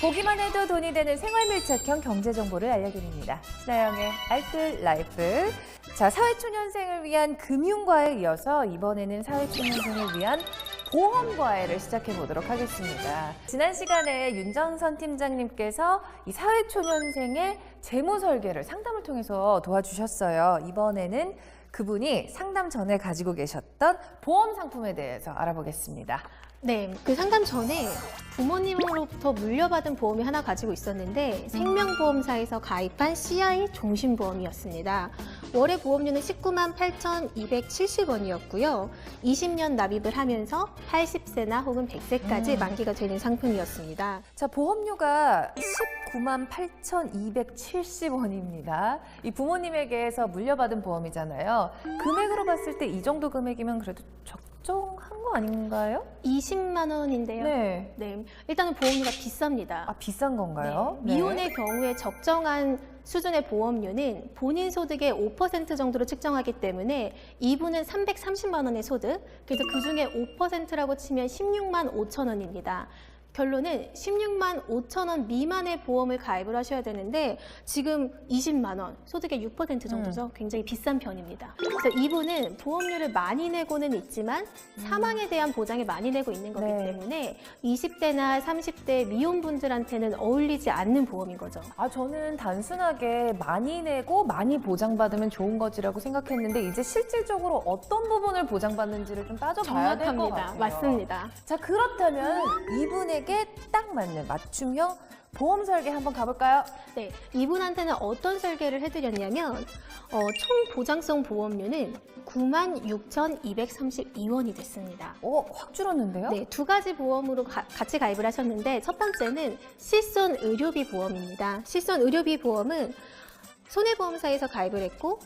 보기만 해도 돈이 되는 생활 밀착형 경제 정보를 알려드립니다. 신하영의 알뜰 라이프. 자, 사회초년생을 위한 금융과에 이어서 이번에는 사회초년생을 위한 보험과외를 시작해 보도록 하겠습니다. 지난 시간에 윤정선 팀장님께서 이 사회초년생의 재무 설계를 상담을 통해서 도와주셨어요. 이번에는 그분이 상담 전에 가지고 계셨던 보험 상품에 대해서 알아보겠습니다. 네, 그 상담 전에 부모님으로부터 물려받은 보험이 하나 가지고 있었는데 생명보험사에서 가입한 CI 종신보험이었습니다. 월의 보험료는 19만 8,270원이었고요. 20년 납입을 하면서 80세나 혹은 100세까지 만기가 되는 상품이었습니다. 자, 보험료가 19만 8,270원입니다. 이 부모님에게서 물려받은 보험이잖아요. 금액으로 봤을 때 이 정도 금액이면 그래도 적정한 거 아닌가요? 20만 원인데요. 네. 네, 일단은 보험료가 비쌉니다. 아, 비싼 건가요? 네, 미혼의 경우에 적정한 수준의 보험료는 본인 소득의 5% 정도로 측정하기 때문에 이분은 330만 원의 소득, 그래서 그중에 5%라고 치면 16만 5천 원입니다. 결론은 16만 5천 원 미만의 보험을 가입을 하셔야 되는데 지금 20만 원, 소득의 6% 정도죠. 굉장히 비싼 편입니다. 그래서 이분은 보험료를 많이 내고는 있지만 사망에 대한 보장을 많이 내고 있는 거기 때문에 20대나 30대 미혼분들한테는 어울리지 않는 보험인 거죠. 아, 저는 단순하게 많이 내고 많이 보장받으면 좋은 거지라고 생각했는데 이제 실질적으로 어떤 부분을 보장받는지를 좀 따져봐야 될 것 같아요. 맞습니다. 자, 그렇다면 이분에게 딱 맞는 맞춤형 보험 설계 한번 가볼까요? 네, 이분한테는 어떤 설계를 해드렸냐면 총 보장성 보험료는 96,232원이 됐습니다. 확 줄었는데요? 네, 두 가지 보험으로 같이 가입을 하셨는데 첫 번째는 실손 의료비 보험입니다. 실손 의료비 보험은 손해보험사에서 가입을 했고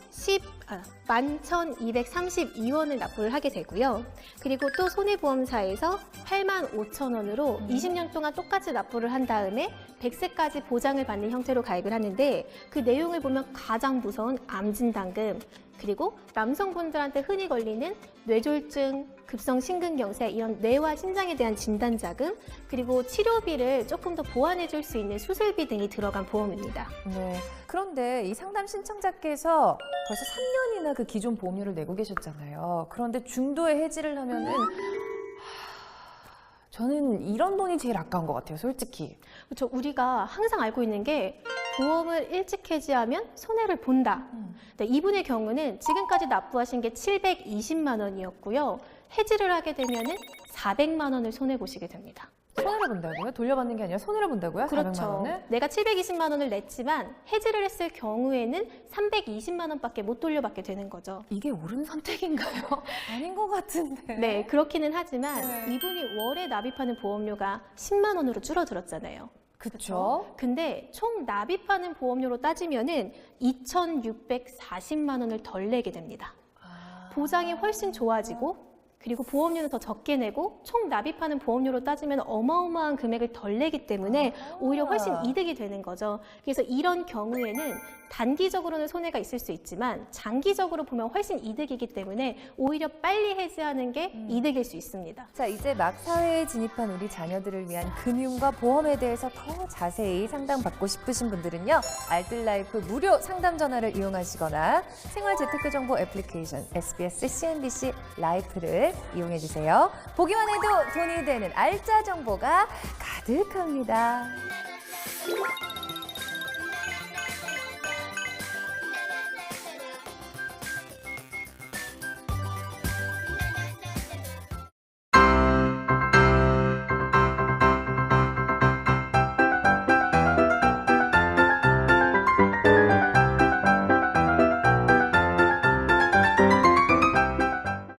11,232원을 납부를 하게 되고요. 그리고 또 손해보험사에서 8만 5천 원으로 20년 동안 똑같이 납부를 한 다음에 100세까지 보장을 받는 형태로 가입을 하는데 그 내용을 보면 가장 무서운 암진단금, 그리고 남성분들한테 흔히 걸리는 뇌졸중, 급성심근경색 이런 뇌와 심장에 대한 진단자금, 그리고 치료비를 조금 더 보완해 줄 수 있는 수술비 등이 들어간 보험입니다. 네. 그런데 이 상담 신청자께서 벌써 3년이나 그 기존 보험료를 내고 계셨잖아요. 그런데 중도에 해지를 하면은 저는 이런 돈이 제일 아까운 것 같아요, 솔직히. 그렇죠. 우리가 항상 알고 있는 게 보험을 일찍 해지하면 손해를 본다. 네, 이분의 경우는 지금까지 납부하신 게 720만 원이었고요. 해지를 하게 되면은 400만 원을 손해 보시게 됩니다. 손해를 본다고요? 돌려받는 게 아니라 손해를 본다고요? 400만 그렇죠. 원을? 내가 720만 원을 냈지만 해지를 했을 경우에는 320만 원밖에 못 돌려받게 되는 거죠. 이게 옳은 선택인가요? 아닌 것 같은데. 네, 그렇기는 하지만 네. 이분이 월에 납입하는 보험료가 10만 원으로 줄어들었잖아요. 그렇죠. 근데 총 납입하는 보험료로 따지면은 2,640만 원을 덜 내게 됩니다. 보장이 훨씬 좋아지고 그리고 보험료는 더 적게 내고 총 납입하는 보험료로 따지면 어마어마한 금액을 덜 내기 때문에 오히려 훨씬 이득이 되는 거죠. 그래서 이런 경우에는 단기적으로는 손해가 있을 수 있지만 장기적으로 보면 훨씬 이득이기 때문에 오히려 빨리 해지하는 게 이득일 수 있습니다. 자, 이제 막 사회에 진입한 우리 자녀들을 위한 금융과 보험에 대해서 더 자세히 상담받고 싶으신 분들은요. 알뜰라이프 무료 상담 전화를 이용하시거나 생활 재테크 정보 애플리케이션 SBS CNBC 라이프를 이용해 주세요. 보기만 해도 돈이 되는 알짜 정보가 가득합니다.